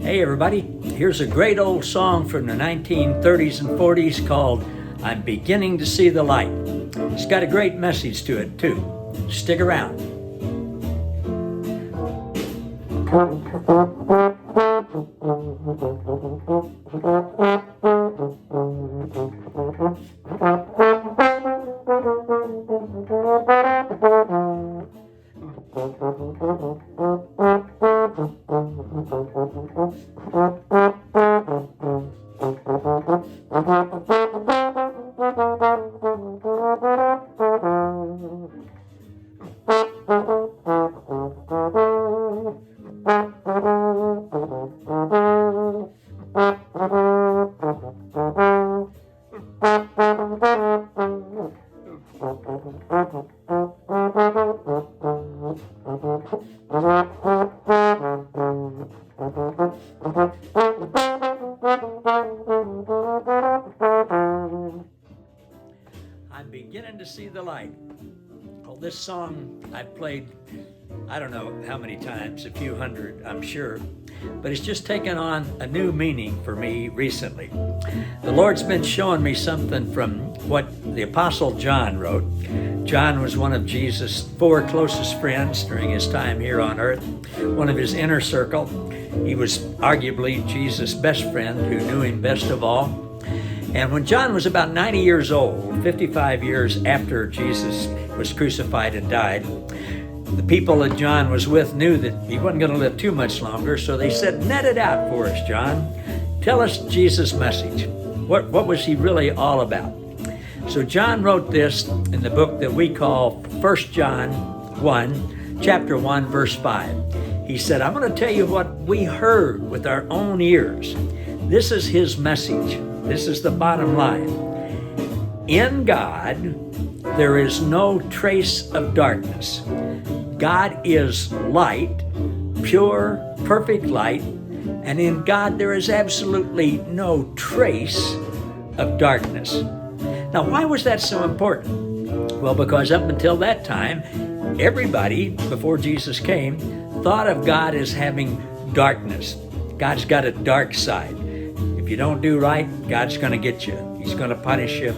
Hey everybody, here's a great old song from the 1930s and 40s called I'm Beginning to See the Light. It's got a great message to it too. Stick around. I'm beginning to see the light. Well, this song I've played, I don't know how many times, a few hundred, I'm sure, but it's just taken on a new meaning for me recently. The Lord's been showing me something from what the Apostle John wrote. John was one of Jesus' 4 closest friends during his time here on earth, one of his inner circle. He was arguably Jesus' best friend who knew him best of all. And when John was about 90 years old, 55 years after Jesus was crucified and died, the people that John was with knew that he wasn't going to live too much longer, so they said, "Net it out for us, John. Tell us Jesus' message. What was he really all about?" So John wrote this in the book that we call 1 John 1, chapter 1, verse 5. He said, "I'm going to tell you what we heard with our own ears. This is his message. This is the bottom line. In God, there is no trace of darkness. God is light, pure, perfect light, and in God there is absolutely no trace of darkness." Now, why was that so important? Well, because up until that time, everybody, before Jesus came, thought of God as having darkness. God's got a dark side. If you don't do right, God's going to get you. He's going to punish you.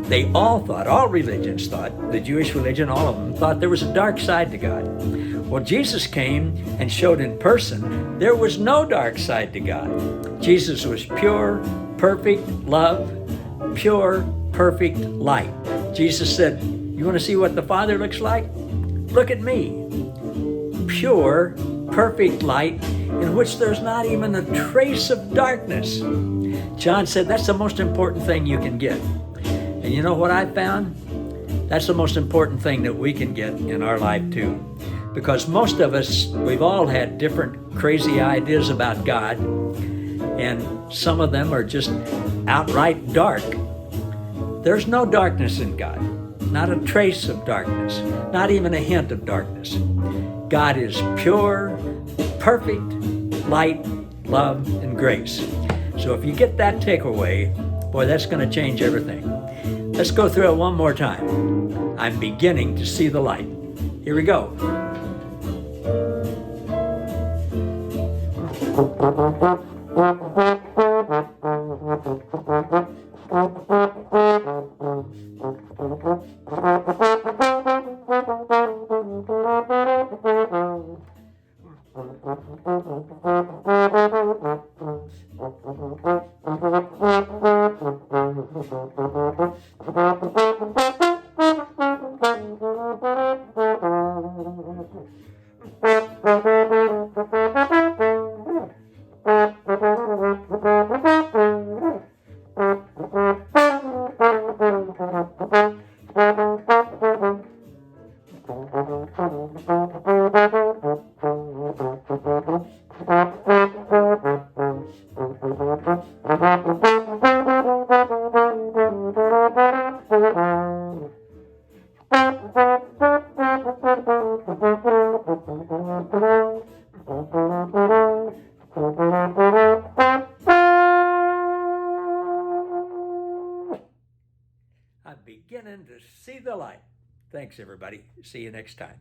They all thought, all religions thought, the Jewish religion, all of them, thought there was a dark side to God. Well, Jesus came and showed in person there was no dark side to God. Jesus was pure, perfect love, pure, perfect light. Jesus said, "You want to see what the Father looks like? Look at me. Pure, perfect light in which there's not even a trace of darkness." John said that's the most important thing you can get. And you know what I found? That's the most important thing that we can get in our life too. Because most of us, we've all had different crazy ideas about God, and some of them are just outright dark. There's no darkness in God, not a trace of darkness, not even a hint of darkness. God is pure, perfect, light, love, and grace. So if you get that takeaway, boy, that's going to change everything. Let's go through it one more time. I'm beginning to see the light. Here we go. I'm beginning to see the light. Thanks, everybody. See you next time.